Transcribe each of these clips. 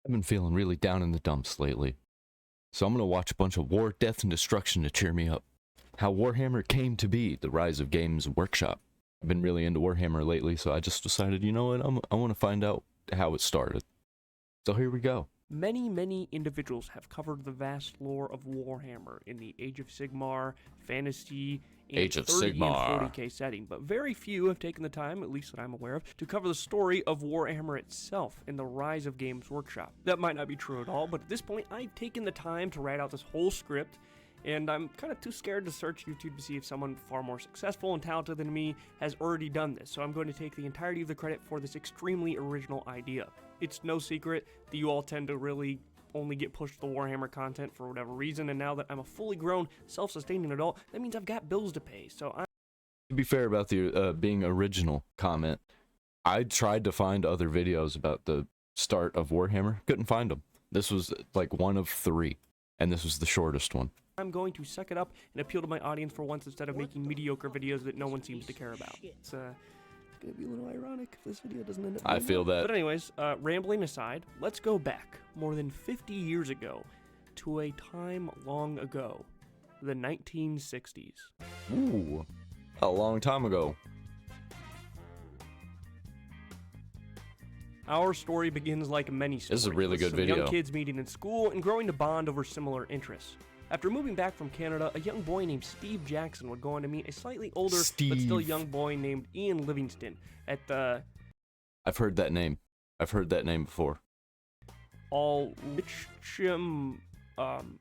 I've been feeling really down in the dumps lately, so I'm gonna watch a bunch of war, death, and destruction to cheer me up. How Warhammer Came To Be, the Rise of Games Workshop. I've been really into Warhammer lately, so I just decided, you know what, I want to find out how it started. So here we go. Many individuals have covered the vast lore of Warhammer in the Age of Sigmar, Fantasy, and Age of 30 Sigmar. and 40k setting, but very few have taken the time, at least that I'm aware of, to cover the story of Warhammer itself in the Rise of Games Workshop. That might not be true at all, but at this point, I've taken the time to write out this whole script, and I'm kind of too scared to search YouTube to see if someone far more successful and talented than me has already done this, so I'm going to take the entirety of the credit for this extremely original idea. It's no secret that you all tend to really only get pushed the Warhammer content for whatever reason, and now that I'm a fully grown, self-sustaining adult, that means I've got bills to pay, so To be fair about the being original comment, I tried to find other videos about the start of Warhammer, couldn't find them. This was like one of 3, and this was the shortest one. I'm going to suck it up and appeal to my audience for once instead of making mediocre videos that no one seems to care about. It's gonna be a little ironic if this video doesn't end up. I feel that. But anyways, rambling aside, let's go back more than 50 years ago to a time long ago, the 1960s. Ooh, a long time ago. Our story begins like many stories. This is a really with good some video. Young kids meeting in school and growing to bond over similar interests. After moving back from Canada, a young boy named Steve Jackson would go on to meet a slightly older but still young boy named Ian Livingston at the I've heard that name. I've heard that name before. Aldwycham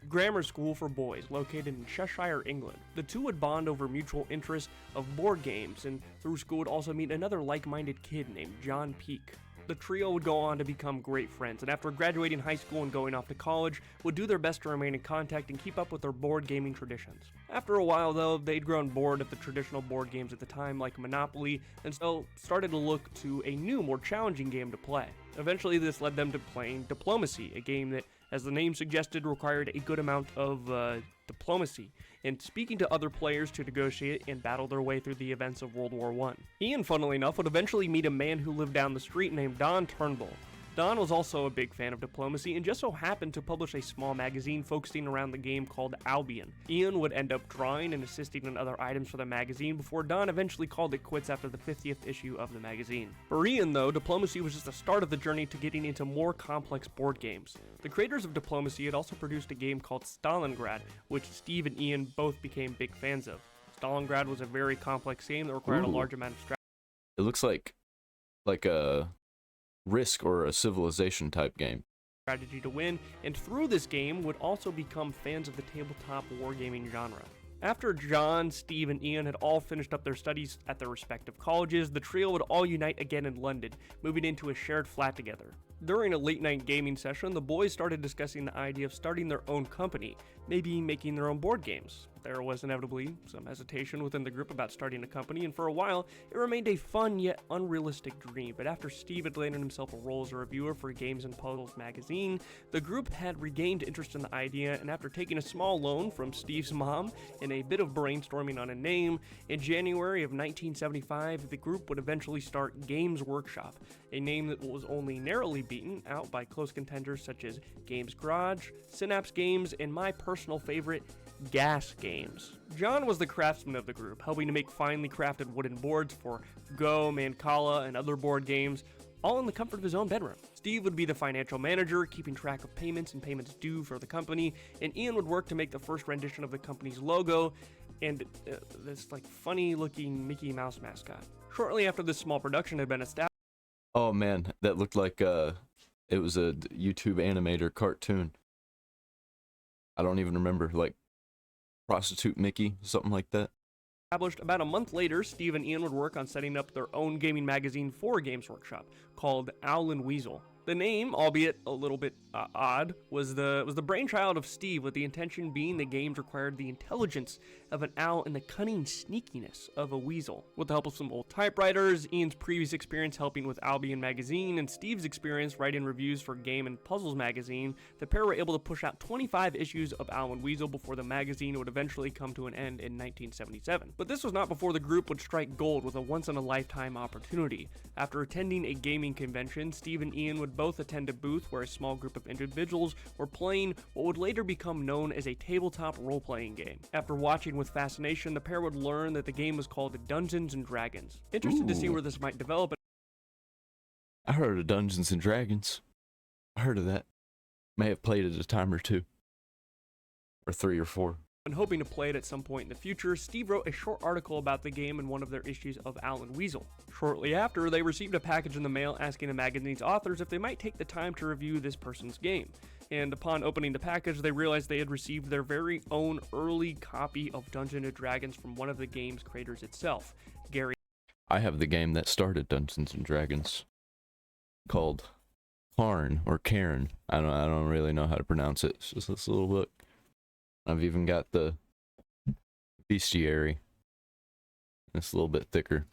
Grammar School for Boys, located in Cheshire, England. The two would bond over mutual interest of board games, and through school would also meet another like-minded kid named John Peake. The trio would go on to become great friends, and after graduating high school and going off to college, would do their best to remain in contact and keep up with their board gaming traditions. After a while, though, they'd grown bored of the traditional board games at the time, like Monopoly, and so started to look to a new, more challenging game to play. Eventually, this led them to playing Diplomacy, a game that, as the name suggested, required a good amount of diplomacy, and speaking to other players to negotiate and battle their way through the events of World War I. Ian, funnily enough, would eventually meet a man who lived down the street named Don Turnbull. Don was also a big fan of Diplomacy and just so happened to publish a small magazine focusing around the game called Albion. Ian would end up drawing and assisting in other items for the magazine before Don eventually called it quits after the 50th issue of the magazine. For Ian, though, Diplomacy was just the start of the journey to getting into more complex board games. The creators of Diplomacy had also produced a game called Stalingrad, which Steve and Ian both became big fans of. Stalingrad was a very complex game that required a large amount of strategy. It looks like a Risk or a Civilization type game. Strategy to win, and through this game would also become fans of the tabletop wargaming genre. After John, Steve, and Ian had all finished up their studies at their respective colleges, the trio would all unite again in London, moving into a shared flat together. During a late-night gaming session, the boys started discussing the idea of starting their own company, maybe making their own board games. There was inevitably some hesitation within the group about starting a company, and for a while, it remained a fun yet unrealistic dream. But after Steve had landed himself a role as a reviewer for Games and Puzzles magazine, the group had regained interest in the idea, and after taking a small loan from Steve's mom and a bit of brainstorming on a name, in January of 1975, the group would eventually start Games Workshop, a name that was only narrowly beaten out by close contenders such as Games Garage, Synapse Games, and my personal favorite, Gas Games. John was the craftsman of the group, helping to make finely crafted wooden boards for Go, Mancala, and other board games, all in the comfort of his own bedroom. Steve would be the financial manager, keeping track of payments and payments due for the company, and Ian would work to make the first rendition of the company's logo and this funny looking Mickey Mouse mascot. Shortly after this small production had been established. Oh man, that looked like it was a YouTube animator cartoon. I don't even remember, like Prostitute Mickey, something like that. About a month later, Steve and Ian would work on setting up their own gaming magazine for Games Workshop, called Owl and Weasel. The name, albeit a little bit odd, was the brainchild of Steve, with the intention being the games required the intelligence of an owl and the cunning sneakiness of a weasel. With the help of some old typewriters, Ian's previous experience helping with Albion magazine, and Steve's experience writing reviews for Game and Puzzles magazine, the pair were able to push out 25 issues of Owl and Weasel before the magazine would eventually come to an end in 1977. But this was not before the group would strike gold with a once-in-a-lifetime opportunity. After attending a gaming convention, Steve and Ian would would both attend a booth where a small group of individuals were playing what would later become known as a tabletop role-playing game. After watching with fascination, the pair would learn that the game was called Dungeons and Dragons. Interested to see where this might develop. I heard of Dungeons and Dragons. I heard of that. May have played it a time or two. Or 3 or 4. And hoping to play it at some point in the future, Steve wrote a short article about the game in one of their issues of Alan Weasel. Shortly after, they received a package in the mail asking the magazine's authors if they might take the time to review this person's game. And upon opening the package, they realized they had received their very own early copy of Dungeons and Dragons from one of the game's creators itself, Gary. I have the game that started Dungeons and Dragons, called Karn or Cairn. I don't really know how to pronounce it. It's just this little book. I've even got the bestiary. It's a little bit thicker.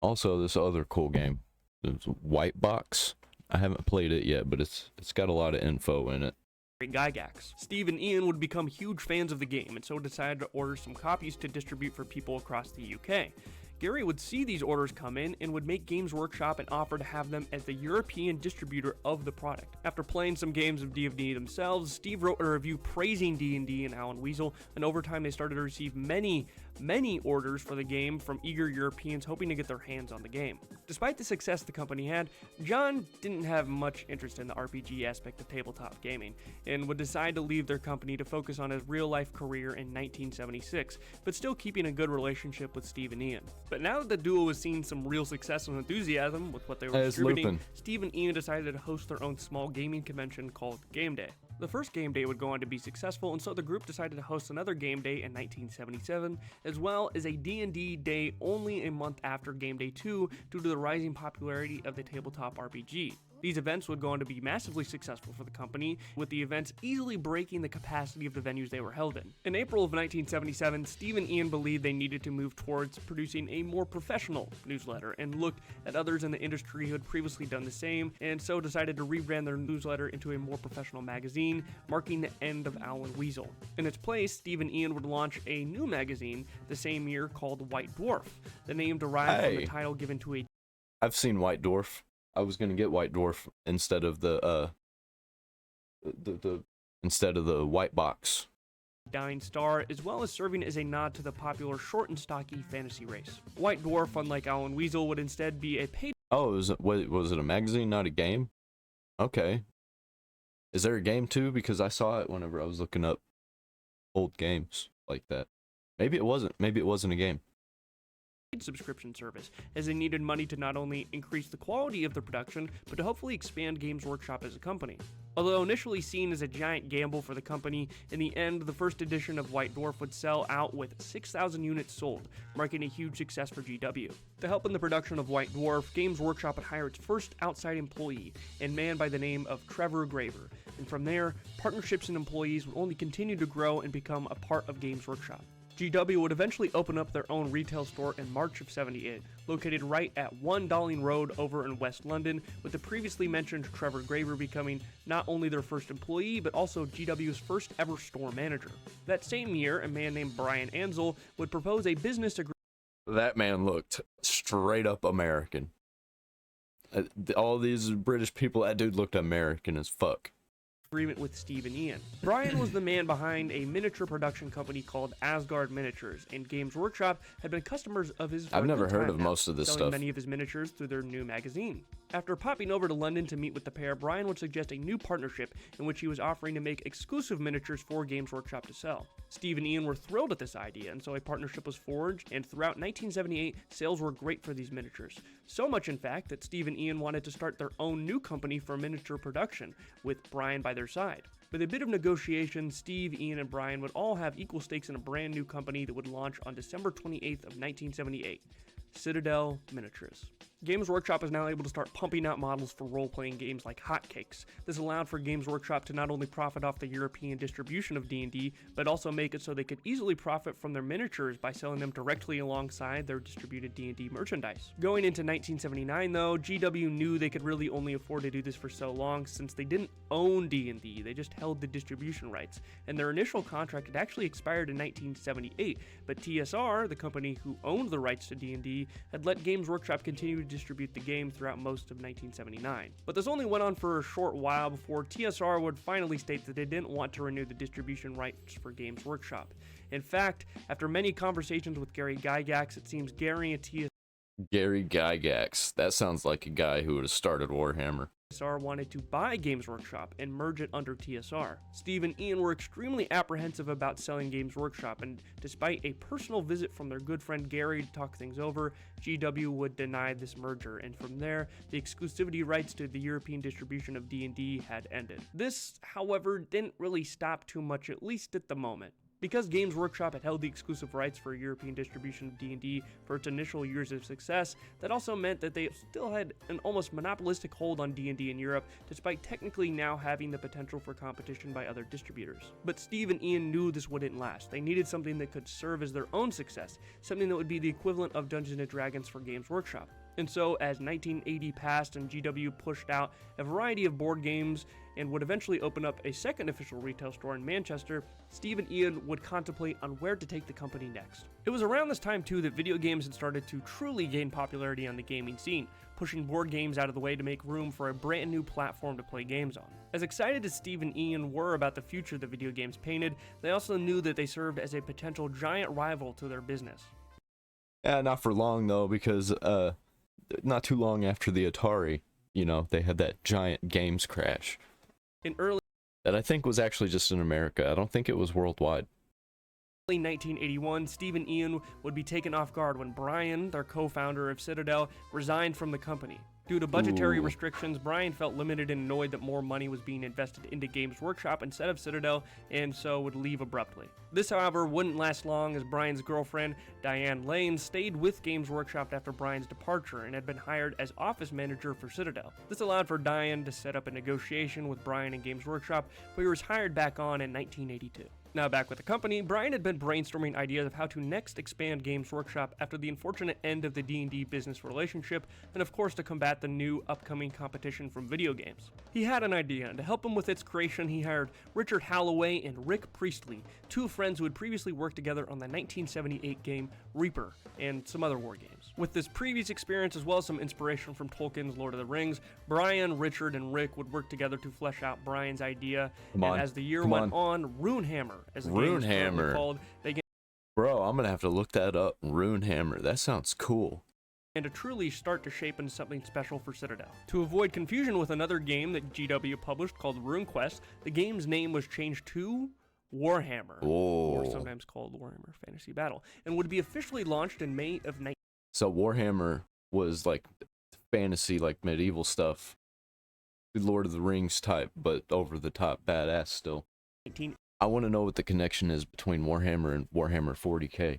Also, this other cool game, it's White Box. I haven't played it yet, but it's got a lot of info in it. Gygax. Steve and Ian would become huge fans of the game and so decided to order some copies to distribute for people across the UK. Gary would see these orders come in and would make Games Workshop an offer to have them as the European distributor of the product. After playing some games of D&D themselves, Steve wrote a review praising D&D and Alan Weasel, and over time they started to receive many orders for the game from eager Europeans hoping to get their hands on the game. Despite the success the company had, John didn't have much interest in the RPG aspect of tabletop gaming, and would decide to leave their company to focus on his real-life career in 1976, but still keeping a good relationship with Steve and Ian. But now that the duo was seeing some real success and enthusiasm with what they were distributing, Steve and Ian decided to host their own small gaming convention called Game Day. The first game day would go on to be successful, and so the group decided to host another game day in 1977, as well as a D&D day only a month after Game Day 2 due to the rising popularity of the tabletop RPG. These events would go on to be massively successful for the company, with the events easily breaking the capacity of the venues they were held in. In April of 1977, Steve and Ian believed they needed to move towards producing a more professional newsletter and looked at others in the industry who had previously done the same, and so decided to rebrand their newsletter into a more professional magazine, marking the end of Alan Weasel. In its place, Steve and Ian would launch a new magazine the same year called White Dwarf. The name derived from the title given to a... I've seen White Dwarf. I was gonna get White Dwarf instead of the White Box. Dying star, as well as serving as a nod to the popular short and stocky fantasy race. White Dwarf, unlike Alan Weasel, would instead be a paid... Oh, was it a magazine, not a game? Okay. Is there a game too? Because I saw it whenever I was looking up old games like that. Maybe it wasn't. Maybe it wasn't a game. Subscription service, as they needed money to not only increase the quality of the production, but to hopefully expand Games Workshop as a company. Although initially seen as a giant gamble for the company, in the end, the first edition of White Dwarf would sell out with 6,000 units sold, marking a huge success for GW. To help in the production of White Dwarf, Games Workshop would hire its first outside employee, a man by the name of Trevor Graver, and from there, partnerships and employees would only continue to grow and become a part of Games Workshop. GW would eventually open up their own retail store in March of '78, located right at 1 Dowling Road over in West London, with the previously mentioned Trevor Graver becoming not only their first employee, but also GW's first ever store manager. That same year, a man named Brian Ansell would propose a business agreement. That man looked straight up American. All these British people, that dude looked American as fuck. With Steve and Ian. Brian was the man behind a miniature production company called Asgard Miniatures, and Games Workshop had been customers of his. I've never heard of most of this selling stuff. Many of his miniatures through their new magazine. After popping over to London to meet with the pair, Brian would suggest a new partnership in which he was offering to make exclusive miniatures for Games Workshop to sell. Steve and Ian were thrilled at this idea, and so a partnership was forged, and throughout 1978, sales were great for these miniatures. So much, in fact, that Steve and Ian wanted to start their own new company for miniature production, with Brian by their side. With a bit of negotiation, Steve, Ian, and Brian would all have equal stakes in a brand new company that would launch on December 28th of 1978, Citadel Miniatures. Games Workshop is now able to start pumping out models for role-playing games like hotcakes. This allowed for Games Workshop to not only profit off the European distribution of D&D, but also make it so they could easily profit from their miniatures by selling them directly alongside their distributed D&D merchandise. Going into 1979 though, GW knew they could really only afford to do this for so long since they didn't own D&D, they just held the distribution rights, and their initial contract had actually expired in 1978, but TSR, the company who owned the rights to D&D, had let Games Workshop continue to distribute the game throughout most of 1979. But this only went on for a short while before TSR would finally state that they didn't want to renew the distribution rights for Games Workshop. In fact, after many conversations with Gary Gygax, it seems Gary and Gary Gygax. That sounds like a guy who would have started Warhammer. TSR wanted to buy Games Workshop and merge it under TSR. Steve and Ian were extremely apprehensive about selling Games Workshop, and despite a personal visit from their good friend Gary to talk things over, GW would deny this merger, and from there, the exclusivity rights to the European distribution of D&D had ended. This, however, didn't really stop too much, at least at the moment. Because Games Workshop had held the exclusive rights for European distribution of D&D for its initial years of success, that also meant that they still had an almost monopolistic hold on D&D in Europe, despite technically now having the potential for competition by other distributors. But Steve and Ian knew this wouldn't last. They needed something that could serve as their own success, something that would be the equivalent of Dungeons & Dragons for Games Workshop. And so, as 1980 passed and GW pushed out a variety of board games and would eventually open up a second official retail store in Manchester, Steve and Ian would contemplate on where to take the company next. It was around this time too that video games had started to truly gain popularity on the gaming scene, pushing board games out of the way to make room for a brand new platform to play games on. As excited as Steve and Ian were about the future that video games painted, they also knew that they served as a potential giant rival to their business. Yeah, not for long though, because not too long after the Atari, they had that giant games crash. That I think was actually just in America. I don't think it was worldwide. In 1981, Steve and Ian would be taken off guard when Brian, their co-founder of Citadel, resigned from the company. Due to budgetary restrictions, Brian felt limited and annoyed that more money was being invested into Games Workshop instead of Citadel, and so would leave abruptly. This, however, wouldn't last long, as Brian's girlfriend, Diane Lane, stayed with Games Workshop after Brian's departure and had been hired as office manager for Citadel. This allowed for Diane to set up a negotiation with Brian and Games Workshop, but he was hired back on in 1982. Now back with the company, Brian had been brainstorming ideas of how to next expand Games Workshop after the unfortunate end of the D&D business relationship, and of course to combat the new upcoming competition from video games. He had an idea, and to help him with its creation, he hired Richard Halloway and Rick Priestley, two friends who had previously worked together on the 1978 game Reaper, and some other war games. With this previous experience, as well as some inspiration from Tolkien's Lord of the Rings, Brian, Richard, and Rick would work together to flesh out Brian's idea, and as the year went on, Runehammer, as the game is called, Bro, I'm gonna have to look that up. Runehammer, that sounds cool. And to truly start to shape into something special for Citadel. To avoid confusion with another game that GW published called RuneQuest, the game's name was changed to Warhammer, or sometimes called Warhammer Fantasy Battle, and would be officially launched in May of 19. So Warhammer was like fantasy, like medieval stuff, Lord of the Rings type, but over the top, badass still. I want to know what the connection is between Warhammer and Warhammer 40k.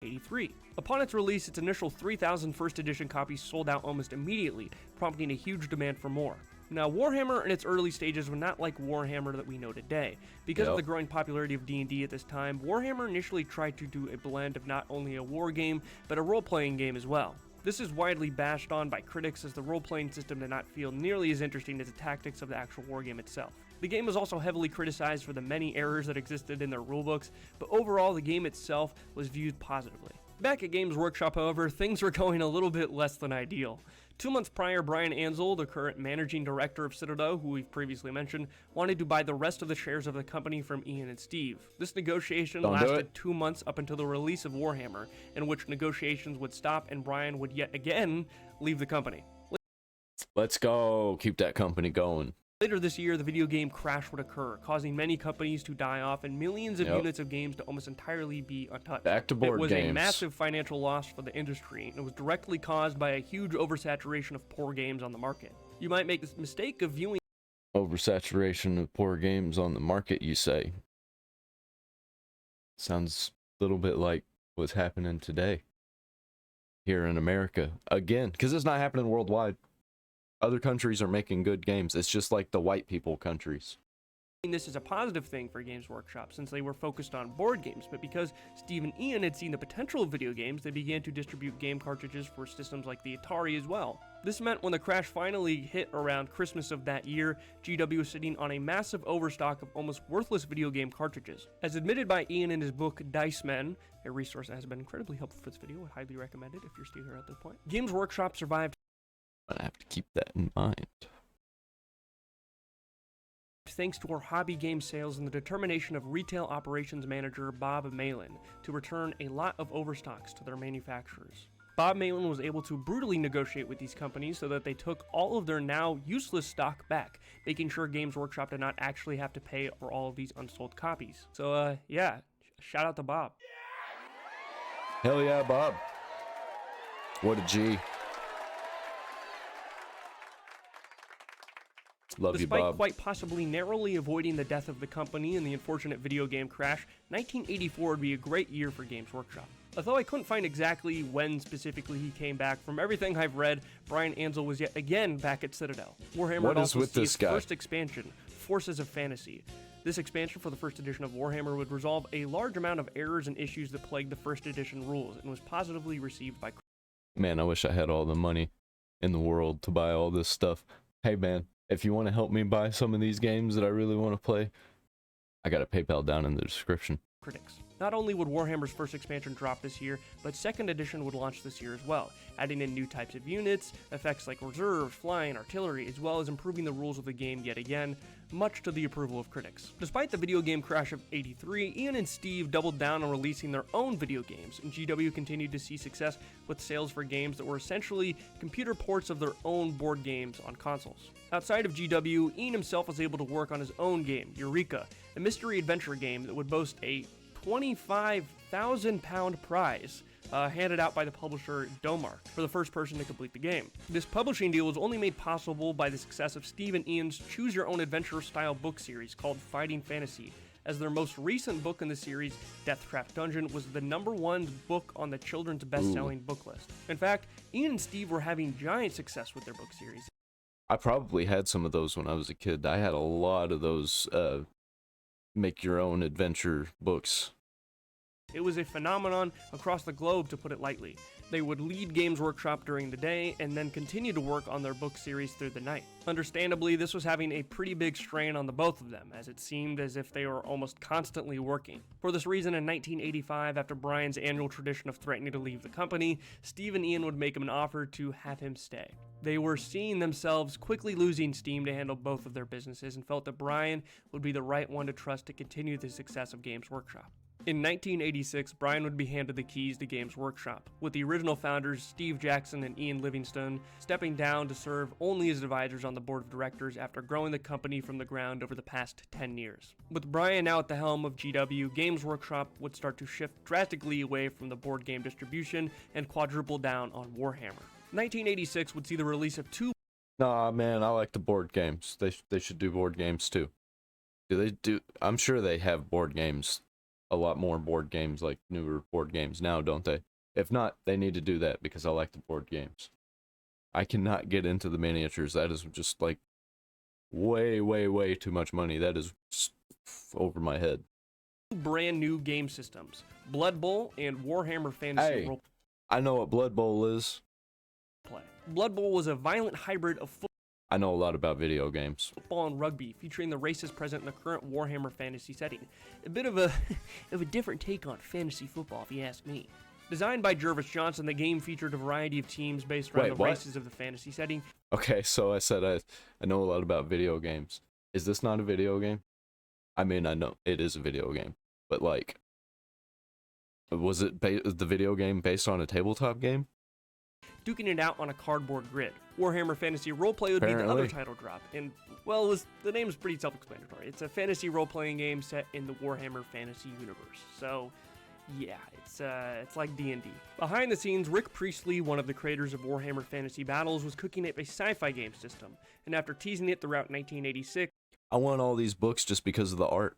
83. Upon its release, its initial 3,000 first edition copies sold out almost immediately, prompting a huge demand for more. Now, Warhammer in its early stages was not like Warhammer that we know today. Because of the growing popularity of D&D at this time, Warhammer initially tried to do a blend of not only a war game, but a role-playing game as well. This is widely bashed on by critics, as the role-playing system did not feel nearly as interesting as the tactics of the actual wargame itself. The game was also heavily criticized for the many errors that existed in their rulebooks, but overall the game itself was viewed positively. Back at Games Workshop, however, things were going a little bit less than ideal. 2 months prior, Brian Ansel, the current managing director of Citadel, who we've previously mentioned, wanted to buy the rest of the shares of the company from Ian and Steve. This negotiation lasted 2 months up until the release of Warhammer, in which negotiations would stop and Brian would yet again leave the company. Let's go. Keep that company going. Later this year, the video game crash would occur, causing many companies to die off and millions of units of games to almost entirely be untouched. Back to board games. It was a massive financial loss for the industry, and it was directly caused by a huge oversaturation of poor games on the market. You might make the mistake of viewing oversaturation of poor games on the market, you say? Sounds a little bit like what's happening today here in America. Again, because it's not happening worldwide. Other countries are making good games. It's just like the white people countries. This is a positive thing for Games Workshop, since they were focused on board games, but because Steve and Ian had seen the potential of video games, they began to distribute game cartridges for systems like the Atari as well. This meant when the crash finally hit around Christmas of that year, GW was sitting on a massive overstock of almost worthless video game cartridges. As admitted by Ian in his book Dice Men, a resource that has been incredibly helpful for this video, I highly recommend it if you're still here at this point. Games Workshop survived I have to keep that in mind. Thanks to our hobby game sales and the determination of retail operations manager Bob Malin to return a lot of overstocks to their manufacturers. Bob Malin was able to brutally negotiate with these companies so that they took all of their now useless stock back, making sure Games Workshop did not actually have to pay for all of these unsold copies. So, yeah, shout out to Bob. Hell yeah, Bob. What a G. Love Despite you, Bob. quite possibly narrowly avoiding the death of the company and the unfortunate video game crash, 1984 would be a great year for Games Workshop. Although I couldn't find exactly when specifically he came back, from everything I've read, Brian Ansel was yet again back at Citadel. Warhammer What would is also with see this its guy? first expansion, Forces of Fantasy. This expansion for the first edition of Warhammer would resolve a large amount of errors and issues that plagued the first edition rules, and was positively received by Man, I wish I had all the money in the world to buy all this stuff. Hey man, if you want to help me buy some of these games that I really want to play, I got a PayPal down in the description. critics. Not only would Warhammer's first expansion drop this year, but second edition would launch this year as well, adding in new types of units, effects like reserves, flying, artillery, as well as improving the rules of the game yet again, much to the approval of critics. Despite the video game crash of '83, Ian and Steve doubled down on releasing their own video games, and GW continued to see success with sales for games that were essentially computer ports of their own board games on consoles. Outside of GW, Ian himself was able to work on his own game, Eureka, a mystery adventure game that would boast a £25,000 prize handed out by the publisher Domark for the first person to complete the game. This publishing deal was only made possible by the success of Steve and Ian's Choose Your Own Adventure style book series called Fighting Fantasy, as their most recent book in the series, Deathtrap Dungeon, was the #1 book on the children's best-selling book list. In fact, Ian and Steve were having giant success with their book series. I probably had some of those when I was a kid. I had a lot of those make your own adventure books. It was a phenomenon across the globe, to put it lightly. They would lead Games Workshop during the day and then continue to work on their book series through the night. Understandably, this was having a pretty big strain on the both of them, as it seemed as if they were almost constantly working. For this reason, in 1985, after Brian's annual tradition of threatening to leave the company, Steve and Ian would make him an offer to have him stay. They were seeing themselves quickly losing steam to handle both of their businesses and felt that Brian would be the right one to trust to continue the success of Games Workshop. In 1986, Brian would be handed the keys to Games Workshop, with the original founders Steve Jackson and Ian Livingstone stepping down to serve only as advisors on the board of directors after growing the company from the ground over the past 10 years. With Brian now at the helm of GW, Games Workshop would start to shift drastically away from the board game distribution and quadruple down on Warhammer. 1986 would see the release of two Nah, man, I like the board games. They should do board games too. Do they do? I'm sure they have board games. A lot more board games, like newer board games now, don't they? If not, they need to do that because I like the board games. I cannot get into the miniatures. That is just like way, way, way too much money. That is over my head. brand new game systems, Blood Bowl and Warhammer Fantasy Hey, Roleplay. I know what Blood Bowl is. Blood Bowl was a violent hybrid of I know a lot about video games. football and rugby, featuring the races present in the current Warhammer fantasy setting. A bit of a different take on fantasy football, if you ask me. Designed by Jervis Johnson, the game featured a variety of teams based around Wait, the what? races of the fantasy setting. Okay, so I said I know a lot about video games. Is this not a video game? I mean, I know it is a video game, but like, was it the video game based on a tabletop game? Duking it out on a cardboard grid. Warhammer Fantasy Roleplay would be the other Apparently. title drop, and, well, the name is pretty self-explanatory. It's a fantasy role-playing game set in the Warhammer Fantasy universe, so yeah, it's like D&D. Behind the scenes, Rick Priestley, one of the creators of Warhammer Fantasy Battles, was cooking up a sci-fi game system, and after teasing it throughout 1986, I want all these books just because of the art.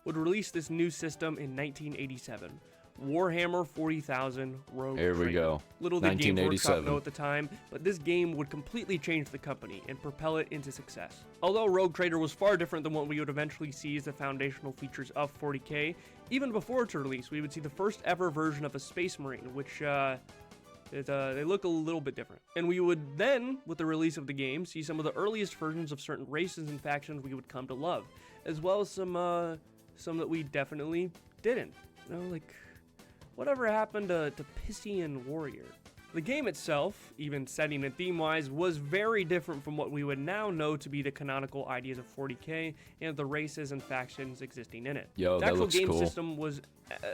would release this new system in 1987. Warhammer 40,000 Rogue Here we Trader. go. Little did Games Workshop 1987. know at the time, but this game would completely change the company and propel it into success. Although Rogue Trader was far different than what we would eventually see as the foundational features of 40K, even before its release, we would see the first ever version of a Space Marine, which they look a little bit different. And we would then, with the release of the game, see some of the earliest versions of certain races and factions we would come to love, as well as some that we definitely didn't. You know, like, whatever happened to Piscian Warrior? The game itself, even setting and theme-wise, was very different from what we would now know to be the canonical ideas of 40k and the races and factions existing in it. Yo, The that actual looks game cool. system was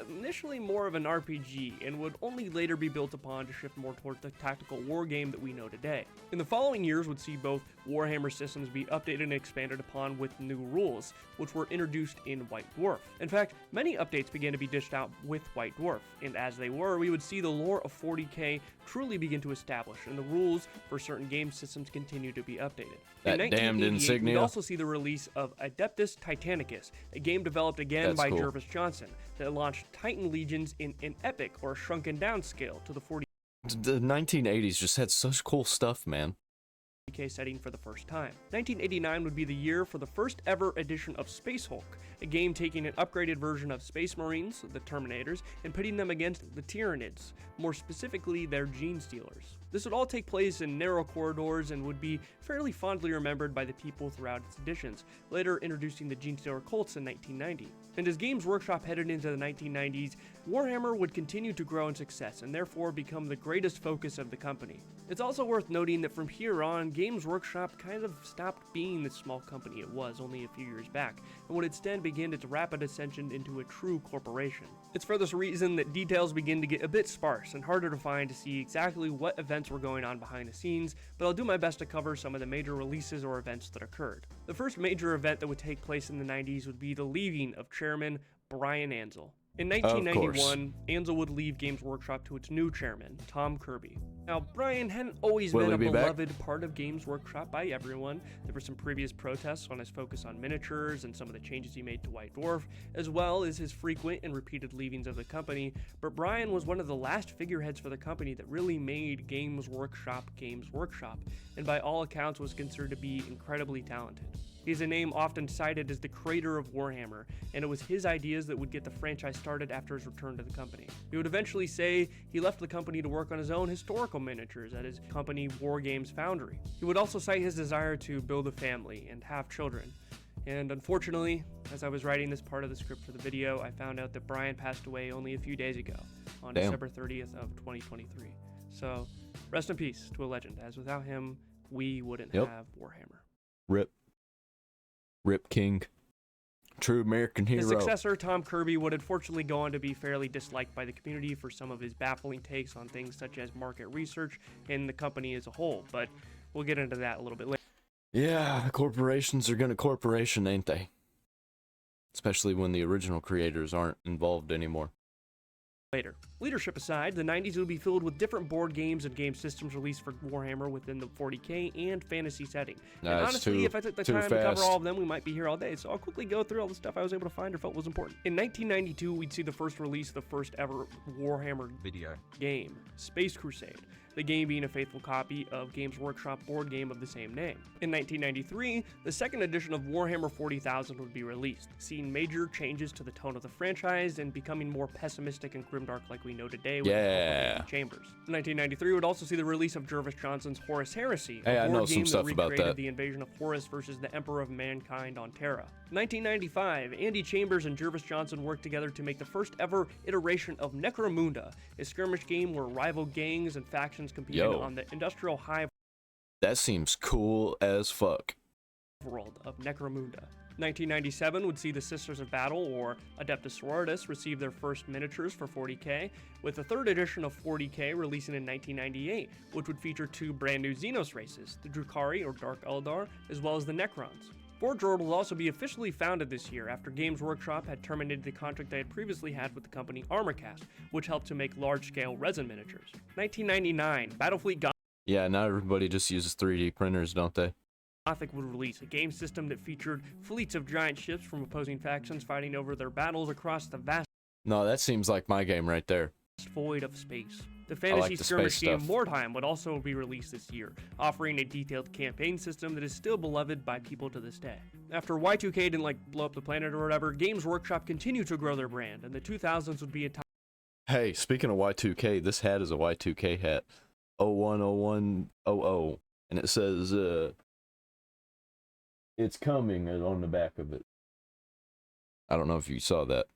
initially more of an RPG and would only later be built upon to shift more towards the tactical war game that we know today. In the following years would see both Warhammer systems be updated and expanded upon with new rules, which were introduced in White Dwarf. In fact, many updates began to be dished out with White Dwarf, and as they were, we would see the lore of 40k truly begin to establish, and the rules for certain game systems continue to be updated. That In damned 1988, insignia. we'd also see the release of Adeptus Titanicus, a game developed again That's by cool. Jervis Johnson that launched Titan Legions in an epic or shrunken down scale to the 40k The 1980s just had such cool stuff, man. setting for the first time. 1989 would be the year for the first ever edition of Space Hulk, a game taking an upgraded version of Space Marines, the Terminators, and pitting them against the Tyranids, more specifically their Gene Stealers. This would all take place in narrow corridors and would be fairly fondly remembered by the people throughout its editions, later introducing the Gene Stealer cults in 1990. And as Games Workshop headed into the 1990s, Warhammer would continue to grow in success and therefore become the greatest focus of the company. It's also worth noting that from here on, Games Workshop kind of stopped being the small company it was only a few years back, and would instead begin its rapid ascension into a true corporation. It's for this reason that details begin to get a bit sparse and harder to find to see exactly what events were going on behind the scenes, but I'll do my best to cover some of the major releases or events that occurred. The first major event that would take place in the 90s would be the leaving of chairman Brian Ansel. In 1991, Ansel would leave Games Workshop to its new chairman, Tom Kirby. Now, Brian hadn't always Will been he a be back? beloved part of Games Workshop by everyone. There were some previous protests on his focus on miniatures and some of the changes he made to White Dwarf, as well as his frequent and repeated leavings of the company, but Brian was one of the last figureheads for the company that really made Games Workshop, and by all accounts was considered to be incredibly talented. He's a name often cited as the creator of Warhammer, and it was his ideas that would get the franchise started after his return to the company. He would eventually say he left the company to work on his own historical miniatures at his company War Games Foundry. He would also cite his desire to build a family and have children. And unfortunately, as I was writing this part of the script for the video, I found out that Brian passed away only a few days ago, on Damn. December 30th of 2023. So, rest in peace to a legend, as without him, we wouldn't Yep. have Warhammer. Rip King. True American His hero. successor, Tom Kirby, would unfortunately go on to be fairly disliked by the community for some of his baffling takes on things such as market research and the company as a whole, but we'll get into that a little bit later. Yeah, corporations are gonna corporation, ain't they? Especially when the original creators aren't involved anymore. Leadership aside, the 90s would be filled with different board games and game systems released for Warhammer within the 40k and fantasy setting. And Nah, it's honestly, if I took the too time to cover fast. all of them, we might be here all day, so I'll quickly go through all the stuff I was able to find or felt was important. In 1992, we'd see the first release of the first ever Warhammer video. game, Space Crusade, the game being a faithful copy of Games Workshop board game of the same name. In 1993, the second edition of Warhammer 40,000 would be released, seeing major changes to the tone of the franchise and becoming more pessimistic and grimdark like we know today with the help of Yeah. Andy Chambers. 1993 would also see the release of Jervis Johnson's Horus Heresy, Hey, a I board know some game stuff that about recreated that. the invasion of Horus versus the Emperor of Mankind on Terra. 1995, Andy Chambers and Jervis Johnson worked together to make the first ever iteration of Necromunda, a skirmish game where rival gangs and factions competed Yo. on the industrial hive That seems cool as fuck. world of Necromunda. 1997 would see the Sisters of Battle, or Adeptus Sororitas, receive their first miniatures for 40k, with the third edition of 40k releasing in 1998, which would feature two brand new Xenos races, the Drukhari, or Dark Eldar, as well as the Necrons. Forge World will also be officially founded this year after Games Workshop had terminated the contract they had previously had with the company Armorcast, which helped to make large-scale resin miniatures. 1999, Battlefleet Yeah, now everybody just uses 3D printers, don't they? Gothic would release a game system that featured fleets of giant ships from opposing factions fighting over their battles across the vast No, that seems like my game right there. void of space. The fantasy the skirmish space game stuff. Mordheim would also be released this year, offering a detailed campaign system that is still beloved by people to this day. After Y2K didn't blow up the planet or whatever, Games Workshop continued to grow their brand, and the 2000s would be a time Hey, speaking of Y2K, this hat is a Y2K hat. 010100. And it says, it's coming on the back of it. I don't know if you saw that.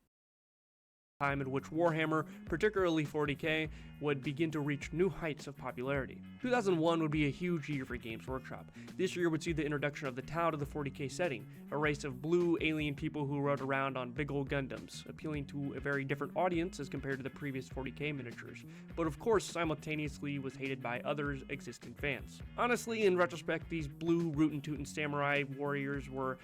time in which Warhammer, particularly 40k, would begin to reach new heights of popularity. 2001 would be a huge year for Games Workshop. This year would see the introduction of the Tau to the 40k setting, a race of blue alien people who rode around on big old Gundams, appealing to a very different audience as compared to the previous 40k miniatures, but of course simultaneously was hated by other existing fans. Honestly, in retrospect, these blue rootin' tootin' samurai warriors were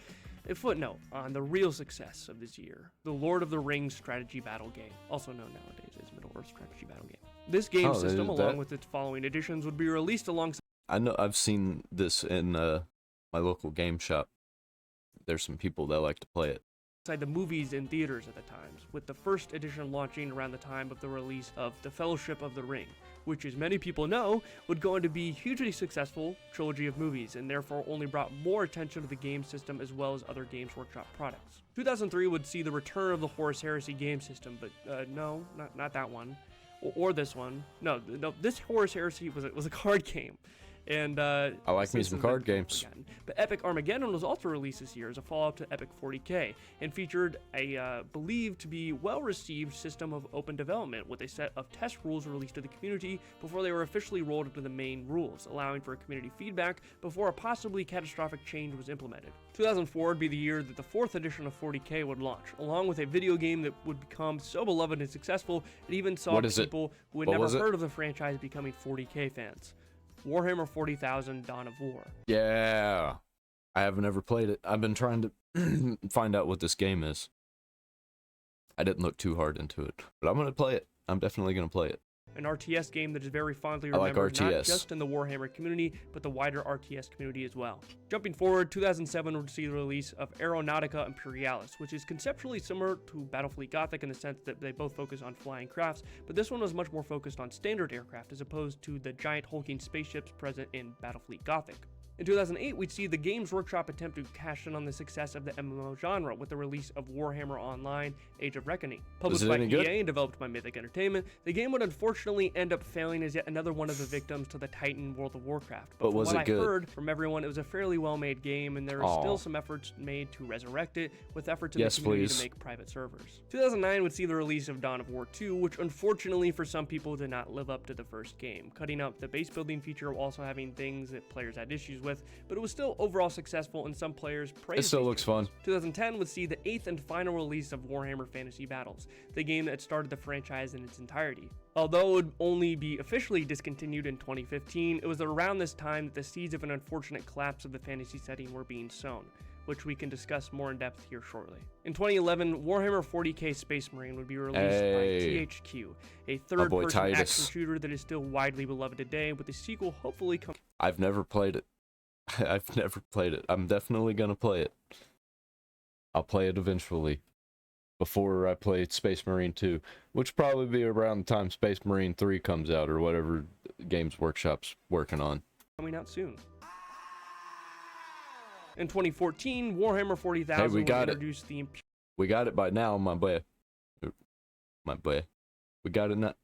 a footnote on the real success of this year, the Lord of the Rings strategy battle game, also known nowadays as Middle-earth strategy battle game. This game system, along with its following editions, would be released alongside... I know I've seen this in my local game shop. There's some people that like to play it. The movies in theaters at the times, with the first edition launching around the time of the release of The Fellowship of the Ring, which, as many people know, would go on to be a hugely successful trilogy of movies, and therefore only brought more attention to the game system as well as other Games Workshop products. 2003 would see the return of the Horus Heresy game system, but no, not that one, or this one. No, this Horus Heresy was a card game. And I like me some card games. But Epic Armageddon was also released this year as a follow-up to Epic 40k, and featured a believed to be well-received system of open development with a set of test rules released to the community before they were officially rolled into the main rules, allowing for community feedback before a possibly catastrophic change was implemented. 2004 would be the year that the 4th edition of 40k would launch, along with a video game that would become so beloved and successful it even saw people who had never heard of the franchise becoming 40k fans. Warhammer 40,000 Dawn of War. Yeah, I haven't ever played it. I've been trying to find out what this game is. I didn't look too hard into it, but I'm going to play it. I'm definitely going to play it. An RTS game that is very fondly remembered not just in the Warhammer community, but the wider RTS community as well. Jumping forward, 2007 would see the release of Aeronautica Imperialis, which is conceptually similar to Battlefleet Gothic in the sense that they both focus on flying crafts, but this one was much more focused on standard aircraft as opposed to the giant hulking spaceships present in Battlefleet Gothic. In 2008, we'd see the Games Workshop attempt to cash in on the success of the MMO genre with the release of Warhammer Online: Age of Reckoning. Published by EA and developed by Mythic Entertainment, the game would unfortunately end up failing as yet another one of the victims to the Titan World of Warcraft. But from what I heard from everyone, it was a fairly well-made game, and there are still some efforts made to resurrect it, with efforts in the community to make private servers. 2009 would see the release of Dawn of War 2, which unfortunately for some people did not live up to the first game, cutting out the base building feature while also having things that players had issues with, but it was still overall successful and some players praised it. It still looks fun. 2010 would see the 8th and final release of Warhammer Fantasy Battles, the game that started the franchise in its entirety. Although it would only be officially discontinued in 2015, it was around this time that the seeds of an unfortunate collapse of the fantasy setting were being sown, which we can discuss more in depth here shortly. In 2011, Warhammer 40k Space Marine would be released by THQ, a third-person action shooter that is still widely beloved today, with the sequel hopefully coming. I've never played it. I've never played it. I'm definitely gonna play it. I'll play it eventually. Before I play Space Marine 2, which will probably be around the time Space Marine 3 comes out, or whatever Games Workshop's working on. Coming out soon. In 2014, Warhammer 40,000 would introduce the... We got it by now, my boy. My boy. We got it now.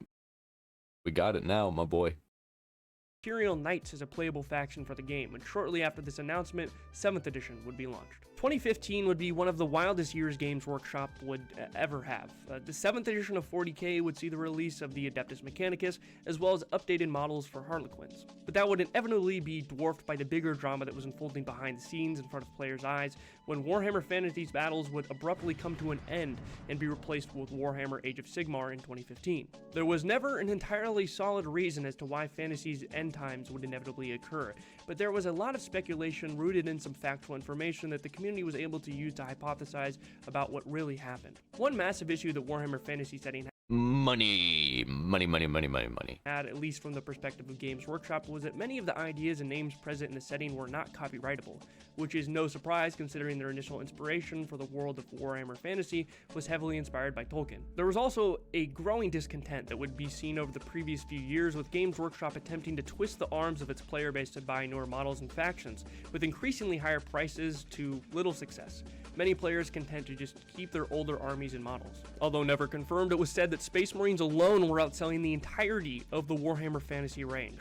We got it now, my boy. Imperial Knights is a playable faction for the game, and shortly after this announcement, 7th edition would be launched. 2015 would be one of the wildest years Games Workshop would ever have. The 7th edition of 40k would see the release of the Adeptus Mechanicus, as well as updated models for Harlequins. But that would inevitably be dwarfed by the bigger drama that was unfolding behind the scenes in front of players' eyes, when Warhammer Fantasy's battles would abruptly come to an end and be replaced with Warhammer Age of Sigmar in 2015. There was never an entirely solid reason as to why Fantasy's end times would inevitably occur, but there was a lot of speculation rooted in some factual information that the community was able to use to hypothesize about what really happened. One massive issue that Warhammer Fantasy setting had, at least from the perspective of Games Workshop, was that many of the ideas and names present in the setting were not copyrightable, which is no surprise considering their initial inspiration for the world of Warhammer Fantasy was heavily inspired by Tolkien. There was also a growing discontent that would be seen over the previous few years, with Games Workshop attempting to twist the arms of its player base to buy newer models and factions, with increasingly higher prices to little success. Many players content to just keep their older armies and models. Although never confirmed, it was said that Space Marines alone were outselling the entirety of the Warhammer Fantasy range.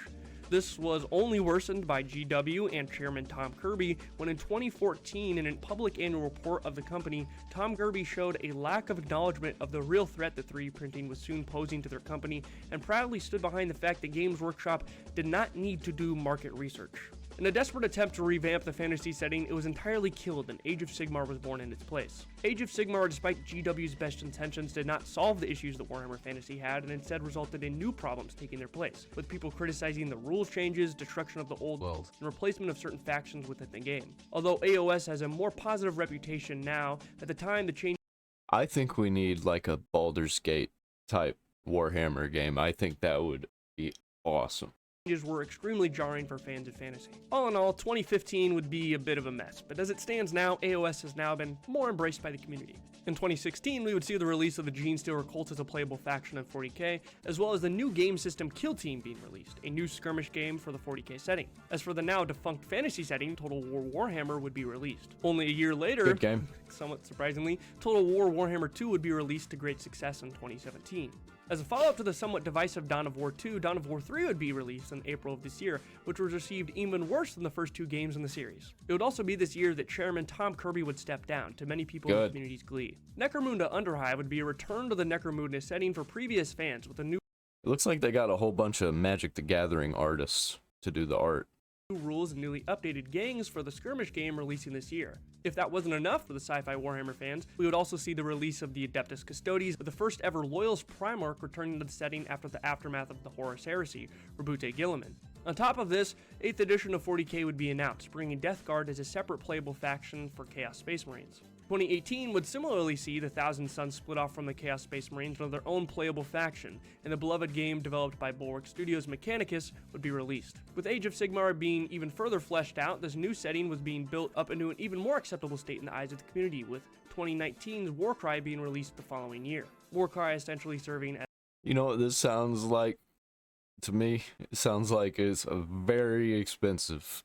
This was only worsened by GW and chairman Tom Kirby when in 2014, in a public annual report of the company, Tom Kirby showed a lack of acknowledgement of the real threat that 3D printing was soon posing to their company and proudly stood behind the fact that Games Workshop did not need to do market research. In a desperate attempt to revamp the fantasy setting, it was entirely killed and Age of Sigmar was born in its place. Age of Sigmar, despite GW's best intentions, did not solve the issues that Warhammer Fantasy had and instead resulted in new problems taking their place, with people criticizing the rules changes, destruction of the old world, and replacement of certain factions within the game. Although AOS has a more positive reputation now, at the time the change I think we need like a Baldur's Gate type Warhammer game. I think that would be awesome. were extremely jarring for fans of fantasy. All in all, 2015 would be a bit of a mess, but as it stands now, AOS has now been more embraced by the community. In 2016, we would see the release of the Genestealer Cult as a playable faction in 40k, as well as the new game system Kill Team being released, a new skirmish game for the 40k setting. As for the now defunct fantasy setting, Total War Warhammer would be released. Only a year later, Good game. somewhat surprisingly, Total War Warhammer 2 would be released to great success in 2017. As a follow-up to the somewhat divisive Dawn of War 2, Dawn of War 3 would be released in April of this year, which was received even worse than the first two games in the series. It would also be this year that Chairman Tom Kirby would step down, to many people in the community's glee. Necromunda Underhive would be a return to the Necromunda setting for previous fans, with a new It looks like they got a whole bunch of Magic the Gathering artists to do the art. rules and newly updated gangs for the skirmish game releasing this year. If that wasn't enough for the sci-fi Warhammer fans, we would also see the release of the Adeptus Custodes, with the first ever Loyalist Primarch returning to the setting after the aftermath of the Horus Heresy, Rabute Gilliman. On top of this, 8th edition of 40k would be announced, bringing Death Guard as a separate playable faction for Chaos Space Marines. 2018 would similarly see the Thousand Sons split off from the Chaos Space Marines with their own playable faction, and the beloved game developed by Bulwark Studios Mechanicus would be released. With Age of Sigmar being even further fleshed out, this new setting was being built up into an even more acceptable state in the eyes of the community, with 2019's Warcry being released the following year. Warcry essentially serving as You know what this sounds like? To me, it sounds like it's a very expensive.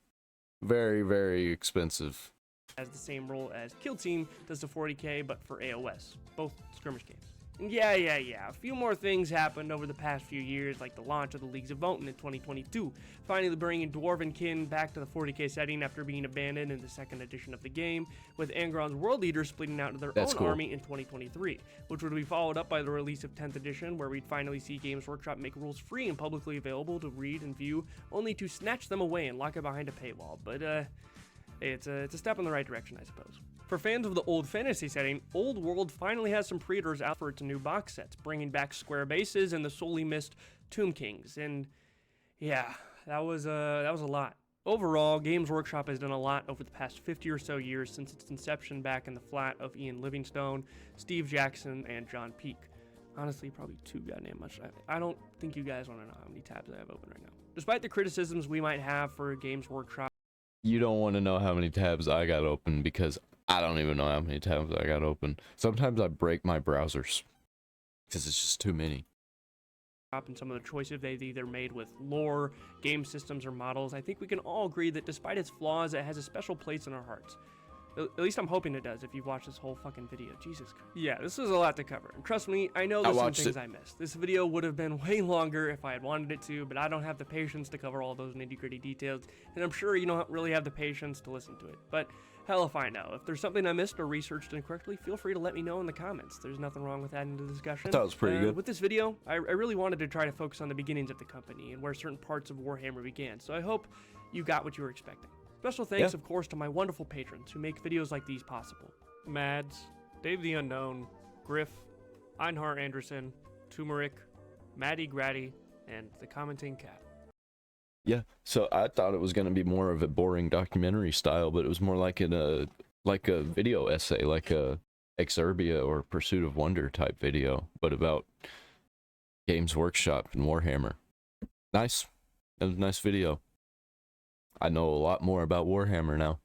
Very, very expensive. the same role as Kill Team does to 40k, but for AOS, both skirmish games. And yeah, a few more things happened over the past few years, like the launch of the Leagues of Votann in 2022, finally bringing Dwarvenkin back to the 40k setting after being abandoned in the second edition of the game, with Angron's World Leaders splitting out to their own army in 2023, which would be followed up by the release of 10th edition, where we'd finally see Games Workshop make rules free and publicly available to read and view, only to snatch them away and lock it behind a paywall. But it's a step in the right direction, I suppose. For fans of the old fantasy setting, Old World finally has some pre-orders out for its new box sets, bringing back square bases and the sorely missed Tomb Kings. And yeah, that was a lot. Overall, Games Workshop has done a lot over the past 50 or so years since its inception back in the flat of Ian Livingstone, Steve Jackson, and John Peake. Honestly, probably too goddamn much. I don't think you guys want to know how many tabs I have open right now. Despite the criticisms we might have for Games Workshop, You don't want to know how many tabs I got open because I don't even know how many tabs I got open. Sometimes I break my browsers because it's just too many. and some of the choices they've either made with lore, game systems, or models, I think we can all agree that despite its flaws, it has a special place in our hearts. At least I'm hoping it does if you've watched this whole fucking video. Jesus Christ. Yeah, this was a lot to cover. And trust me, I know there's some things I missed. This video would have been way longer if I had wanted it to, but I don't have the patience to cover all those nitty-gritty details, and I'm sure you don't really have the patience to listen to it. But hell if I know. If there's something I missed or researched incorrectly, feel free to let me know in the comments. There's nothing wrong with adding to the discussion. I thought it was pretty good. With this video, I really wanted to try to focus on the beginnings of the company and where certain parts of Warhammer began, so I hope you got what you were expecting. Special thanks, of course, to my wonderful patrons who make videos like these possible. Mads, Dave the Unknown, Griff, Einhard Anderson, Turmeric, Maddie Grady, and the Commenting Cat. Yeah, so I thought it was going to be more of a boring documentary style, but it was more like a video essay, like a Exurbia or Pursuit of Wonder type video, but about Games Workshop and Warhammer. Nice. It was a nice video. I know a lot more about Warhammer now.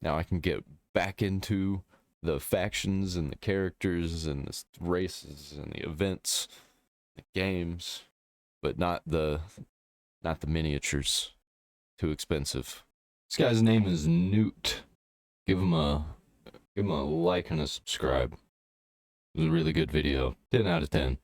Now I can get back into the factions and the characters and the races and the events, the games, but not the miniatures. Too expensive. This guy's name is Noot. Give him a like and a subscribe. It was a really good video. 10 out of 10.